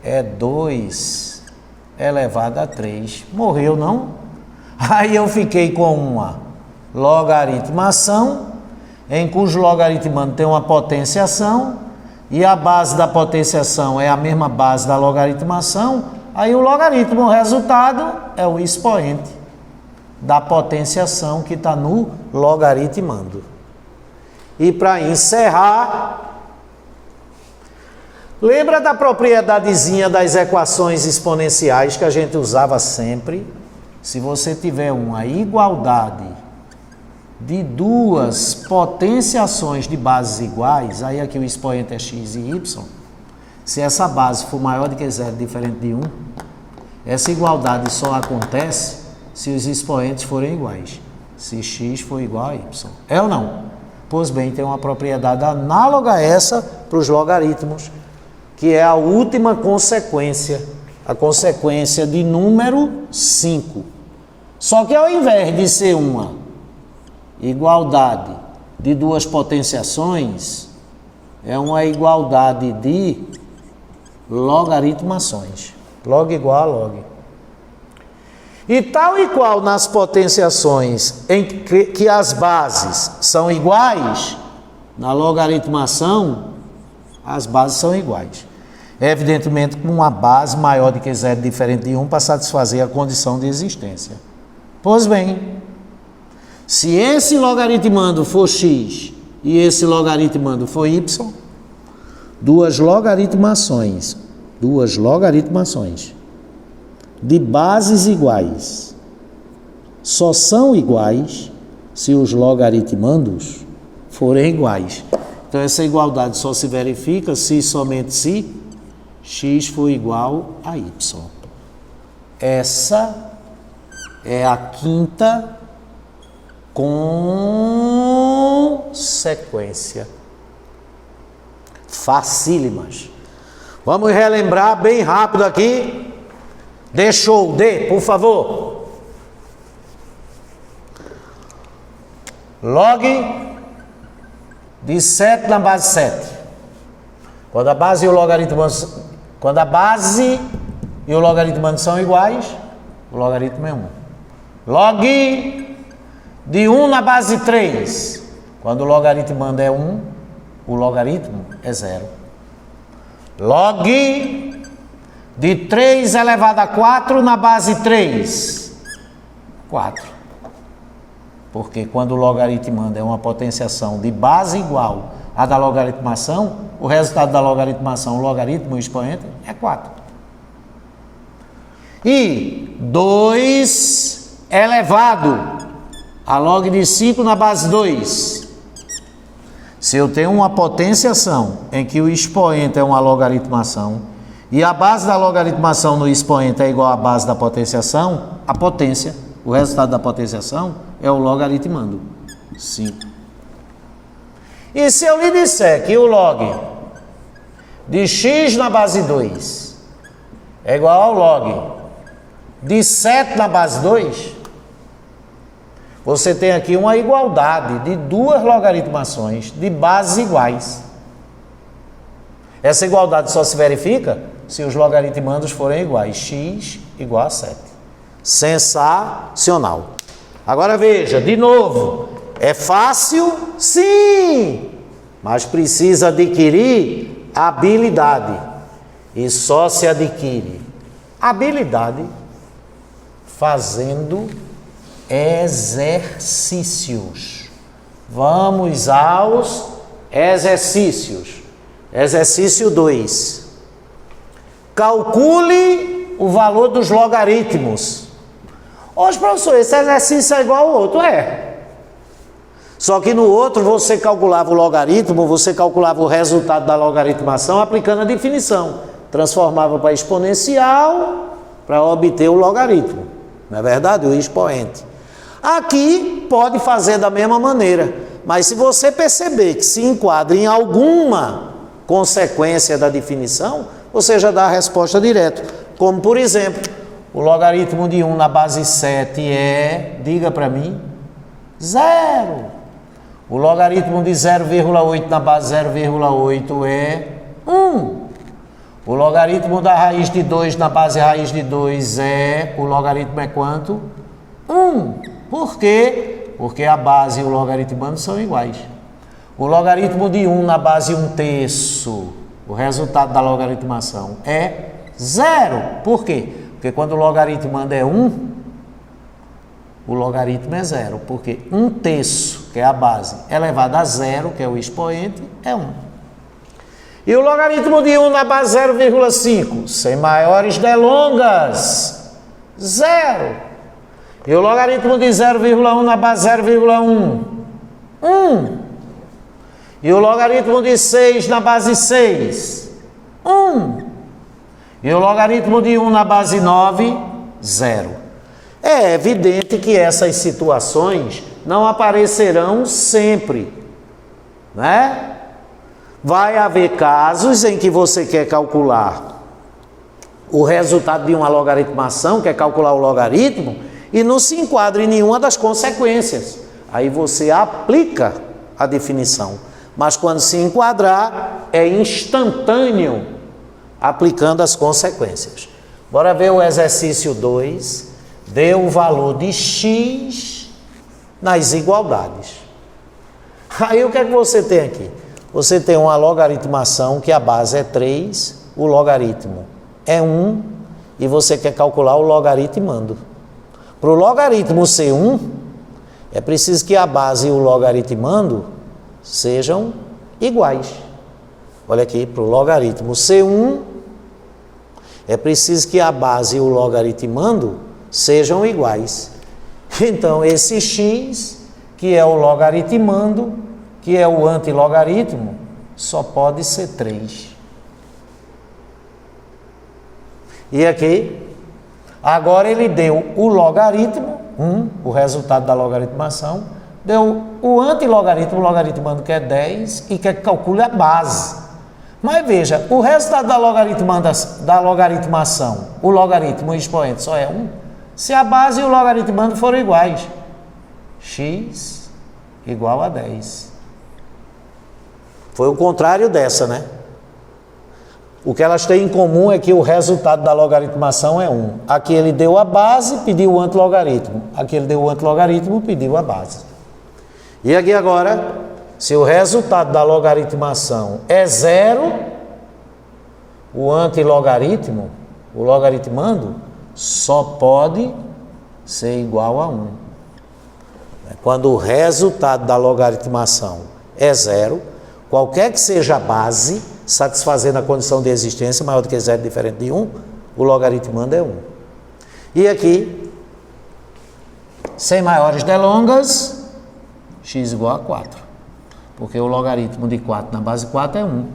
é 2 elevado a 3. Morreu, não? Aí eu fiquei com uma logaritmação, em cujo logaritmando tem uma potenciação, e a base da potenciação é a mesma base da logaritmação. Aí o logaritmo, o resultado, é o expoente da potenciação que está no logaritmando. E para encerrar, lembra da propriedadezinha das equações exponenciais que a gente usava sempre? Se você tiver uma igualdade de duas potenciações de bases iguais, aí aqui o expoente é x e y, se essa base for maior do que 0, diferente de 1, essa igualdade só acontece se os expoentes forem iguais, se x for igual a y. É ou não? Pois bem, tem uma propriedade análoga a essa para os logaritmos, que é a última consequência, a consequência de número 5. Só que ao invés de ser uma igualdade de duas potenciações, é uma igualdade de logaritmações. Log igual a log. E tal e qual nas potenciações em que as bases são iguais, na logaritmação, as bases são iguais. Evidentemente, com uma base maior do que 0, diferente de 1, para satisfazer a condição de existência. Pois bem, se esse logaritmando for x e esse logaritmando for y, duas logaritmações de bases iguais só são iguais se os logaritmandos forem iguais. Então essa igualdade só se verifica se somente se x for igual a y. Essa é a quinta consequência. Facílimas. Vamos relembrar bem rápido aqui. Deixou de, por favor. Log de 7 na base 7. Quando a base e o logaritmando são iguais, o logaritmo é 1. Log de 1 na base 3. Quando o logaritmando é 1, o logaritmo é 0. Log de 3 elevado a 4 na base 3. 4. Porque quando o logaritmando é uma potenciação de base igual à da logaritmação, o resultado da logaritmação, o logaritmo, o expoente, é 4. E 2 elevado a log de 5 na base 2. Se eu tenho uma potenciação em que o expoente é uma logaritmação e a base da logaritmação no expoente é igual à base da potenciação, a potência, o resultado da potenciação é o logaritmando. 5. E se eu lhe disser que o log de x na base 2 é igual ao log de 7 na base 2, você tem aqui uma igualdade de duas logaritmações de bases iguais. Essa igualdade só se verifica se os logaritmandos forem iguais. X igual a 7. Sensacional. Agora veja, de novo, é fácil? Sim! Mas precisa adquirir habilidade. E só se adquire habilidade fazendo exercícios. Vamos aos exercícios. Exercício 2. Calcule o valor dos logaritmos. Hoje, professor, esse exercício é igual ao outro. Só que no outro você calculava o logaritmo, você calculava o resultado da logaritmação aplicando a definição. Transformava para exponencial para obter o logaritmo. Não é verdade? O expoente. Aqui pode fazer da mesma maneira, mas se você perceber que se enquadra em alguma consequência da definição, você já dá a resposta direto. Como, por exemplo, o logaritmo de 1 na base 7 é, diga para mim, 0. O logaritmo de 0,8 na base 0,8 é 1. O logaritmo da raiz de 2 na base raiz de 2 é, o logaritmo é quanto? 1. Por quê? Porque a base e o logaritmando são iguais. O logaritmo de 1 na base 1/3, o resultado da logaritmação é 0. Por quê? Porque quando o logaritmando é 1, o logaritmo é 0. Porque 1/3, que é a base, elevado a 0, que é o expoente, é 1. E o logaritmo de 1 na base 0,5, sem maiores delongas, 0. E o logaritmo de 0,1 na base 0,1, 1. E o logaritmo de 6 na base 6, 1. E o logaritmo de 1 na base 9, 0. É evidente que essas situações não aparecerão sempre, né? Vai haver casos em que você quer calcular o resultado de uma logaritmação, quer calcular o logaritmo, e não se enquadra em nenhuma das consequências. Aí você aplica a definição. Mas quando se enquadrar, é instantâneo, aplicando as consequências. Bora ver o exercício 2. Dê o valor de x nas igualdades. Aí o que é que você tem aqui? Você tem uma logaritmação que a base é 3, o logaritmo é 1, e você quer calcular o logaritmando. Para o logaritmo ser 1, é preciso que a base e o logaritmando sejam iguais. Olha aqui, para o logaritmo ser 1, é preciso que a base e o logaritmando sejam iguais. Então, esse x, que é o logaritmando, que é o antilogaritmo, só pode ser 3. E aqui, agora ele deu o logaritmo, 1, o resultado da logaritmação, deu o antilogaritmo, o logaritmando que é 10, e quer que calcule a base. Mas veja, o resultado da logaritmação, o logaritmo e o expoente só é 1, se a base e o logaritmando forem iguais. X igual a 10. Foi o contrário dessa, né? O que elas têm em comum é que o resultado da logaritmação é 1. Aqui ele deu a base, pediu o antilogaritmo. Aqui ele deu o antilogaritmo, pediu a base. E aqui agora, se o resultado da logaritmação é 0, o antilogaritmo, o logaritmando, só pode ser igual a 1. Quando o resultado da logaritmação é 0, qualquer que seja a base, satisfazendo a condição de existência maior do que 0, diferente de 1, o logaritmando é 1. E aqui, sem maiores delongas, x igual a 4. Porque o logaritmo de 4 na base 4 é 1.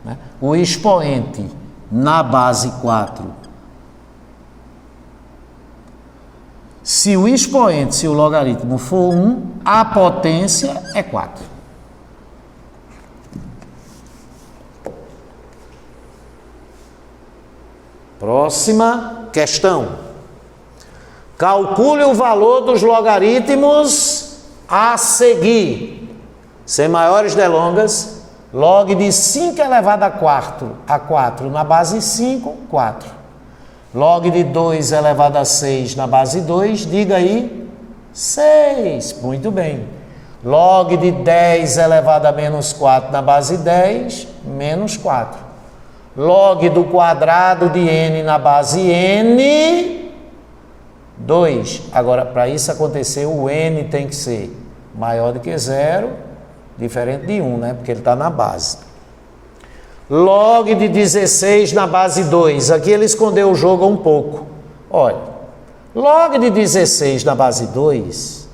Né? O expoente na base 4, se o expoente, se o logaritmo for 1, a potência é 4. Próxima questão. Calcule o valor dos logaritmos a seguir. Sem maiores delongas, log de 5 elevado a 4 na base 5, 4. Log de 2 elevado a 6 na base 2, diga aí, 6. Muito bem. Log de 10 elevado a menos 4 na base 10, menos 4. Log do quadrado de n na base n, 2. Agora, para isso acontecer, o n tem que ser maior do que 0, diferente de 1, né? Porque ele está na base. Log de 16 na base 2. Aqui ele escondeu o jogo um pouco. Olha, log de 16 na base 2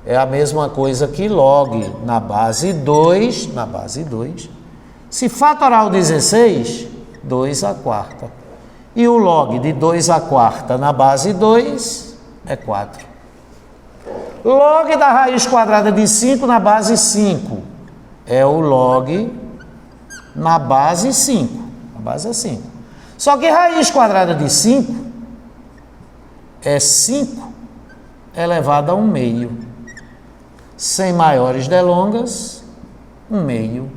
é a mesma coisa que log na base 2, Se fatorar o 16, 2 à quarta. E o log de 2 à quarta na base 2 é 4. Log da raiz quadrada de 5 na base 5 é o log na base 5. A base é 5. Só que raiz quadrada de 5 é 5 elevado a 1 meio. Sem maiores delongas, 1 meio.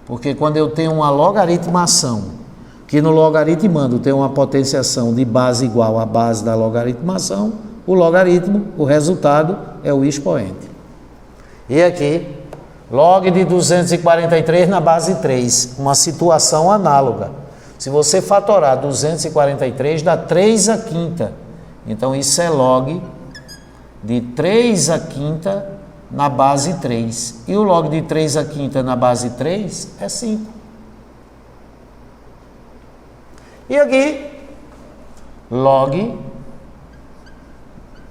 Porque quando eu tenho uma logaritmação, que no logaritmando tem uma potenciação de base igual à base da logaritmação, o logaritmo, o resultado, é o expoente. E aqui, log de 243 na base 3, uma situação análoga. Se você fatorar 243, dá 3 à quinta. Então, isso é log de 3 à quinta na base 3. E o log de 3 à quinta na base 3 é 5. E aqui, log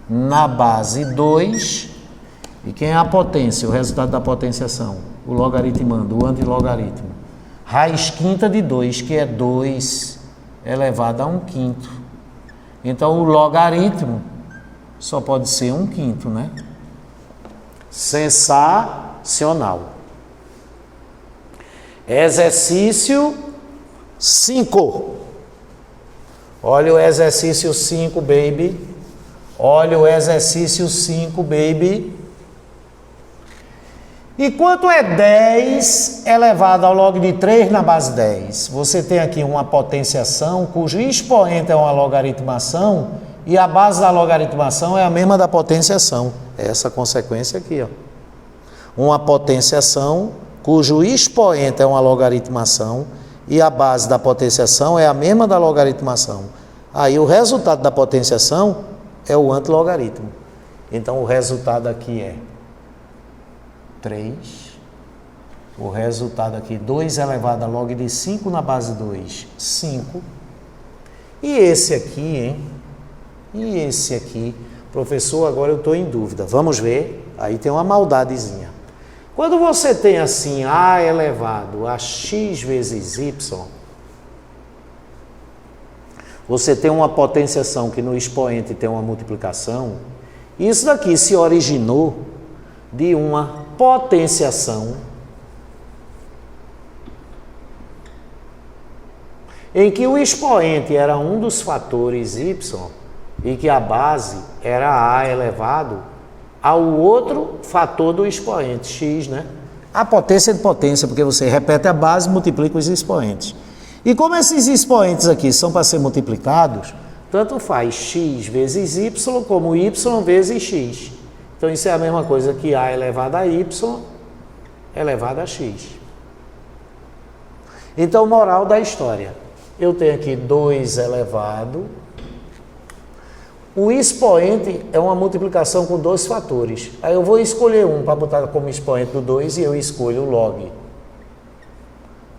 na base 2. E quem é a potência? O resultado da potenciação. O logaritmando, o antilogaritmo. Raiz quinta de 2, que é 2 elevado a 1/5. Então, o logaritmo só pode ser 1/5, né? Sensacional. Exercício 5. Olha o exercício 5, baby. Olha o exercício 5, baby. E quanto é 10 elevado ao log de 3 na base 10? Você tem aqui uma potenciação cujo expoente é uma logaritmação e a base da logaritmação é a mesma da potenciação. É essa consequência aqui, ó. Uma potenciação cujo expoente é uma logaritmação e a base da potenciação é a mesma da logaritmação. Aí o resultado da potenciação é o antilogaritmo. Então o resultado aqui é 3. O resultado aqui, 2 elevado a log de 5 na base 2, 5. E esse aqui, hein? E esse aqui, professor, agora eu estou em dúvida. Vamos ver, aí tem uma maldadezinha. Quando você tem assim A elevado a x vezes y, você tem uma potenciação que no expoente tem uma multiplicação. Isso daqui se originou de uma potenciação em que o expoente era um dos fatores y e que a base era a elevado ao outro fator do expoente, x, né? A potência é de potência, porque você repete a base e multiplica os expoentes. E como esses expoentes aqui são para ser multiplicados, tanto faz x vezes y como y vezes x. Então isso é a mesma coisa que a elevado a y elevado a x. Então, moral da história. Eu tenho aqui 2 elevado. O expoente é uma multiplicação com 2 fatores. Aí eu vou escolher um para botar como expoente do 2 e eu escolho o log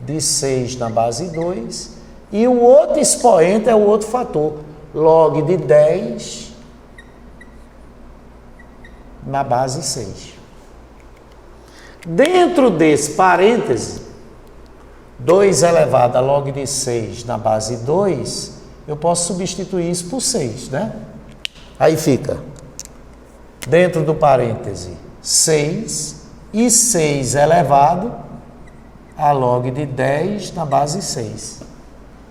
de 6 na base 2. E o outro expoente é o outro fator, log de 10 na base 6. Dentro desse parêntese, 2 elevado a log de 6 na base 2, eu posso substituir isso por 6, né? Aí fica, dentro do parêntese, 6 e 6 elevado a log de 10 na base 6.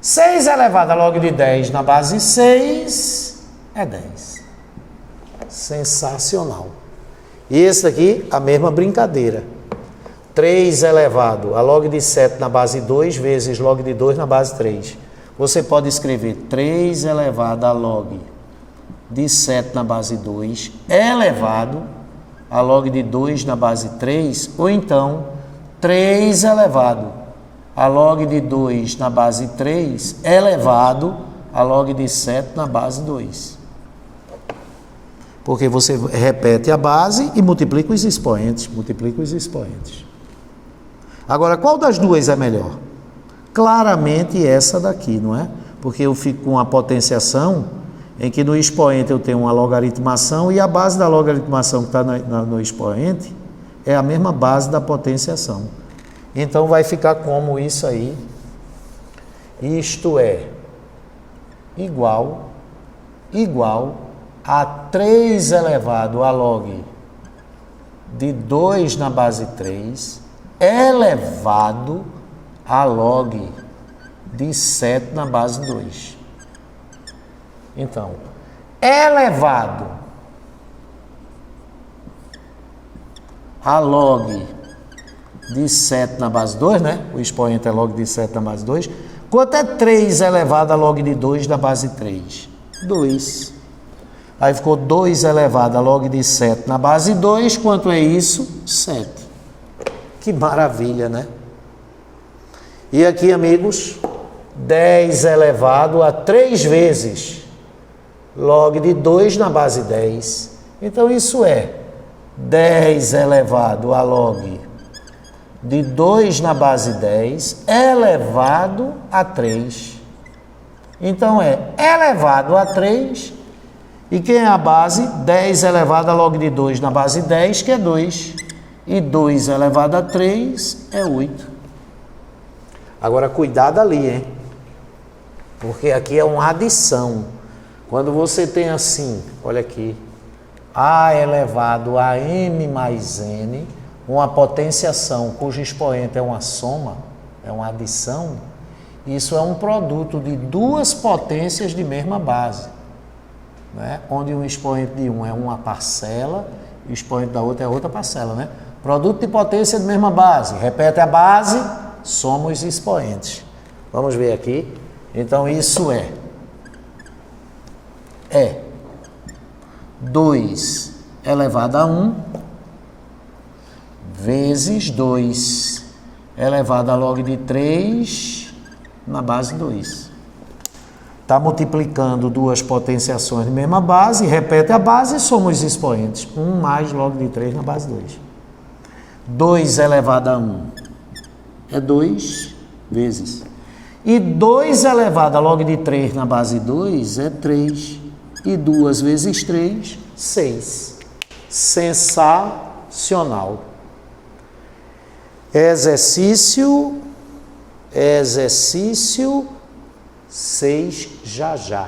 6 elevado a log de 10 na base 6 é 10. Sensacional. E esse daqui, a mesma brincadeira. 3 elevado a log de 7 na base 2 vezes log de 2 na base 3. Você pode escrever 3 elevado a log de 7 na base 2 elevado a log de 2 na base 3, ou então 3 elevado a log de 2 na base 3 elevado a log de 7 na base 2. Porque você repete a base e multiplica os expoentes. Agora, qual das duas é melhor? Claramente essa daqui, não é? Porque eu fico com a potenciação em que no expoente eu tenho uma logaritmação e a base da logaritmação que está no expoente é a mesma base da potenciação. Então vai ficar como isso aí. Isto é igual a 3 elevado a log de 2 na base 3 elevado a log de 7 na base 2. Então, elevado a log de 7 na base 2, né? O expoente é log de 7 na base 2. Quanto é 3 elevado a log de 2 na base 3? 2. Aí ficou 2 elevado a log de 7 na base 2. Quanto é isso? 7. Que maravilha, né? E aqui, amigos, 10 elevado a 3 vezes log de 2 na base 10. Então, isso é 10 elevado a log de 2 na base 10 elevado a 3. Então, é elevado a 3. E quem é a base? 10 elevado a log de 2 na base 10, que é 2. E 2 elevado a 3 é 8. Agora, cuidado ali, hein? Porque aqui é uma adição. Quando você tem assim, olha aqui, A elevado a M mais N, uma potenciação cujo expoente é uma soma, é uma adição, isso é um produto de duas potências de mesma base, né? Onde o expoente de um é uma parcela e o expoente da outra é outra parcela, né? Produto de potência de mesma base, repete a base, soma os expoentes. Vamos ver aqui. Então, isso é 2 elevado a 1 vezes 2 elevado a log de 3 na base 2. Está multiplicando duas potenciações de mesma base, repete a base e soma os expoentes. 1 mais log de 3 na base 2. 2 elevado a 1 é 2 vezes. E 2 elevado a log de 3 na base 2 é 3. E 2 vezes 3, 6. Sensacional. Exercício 6 já.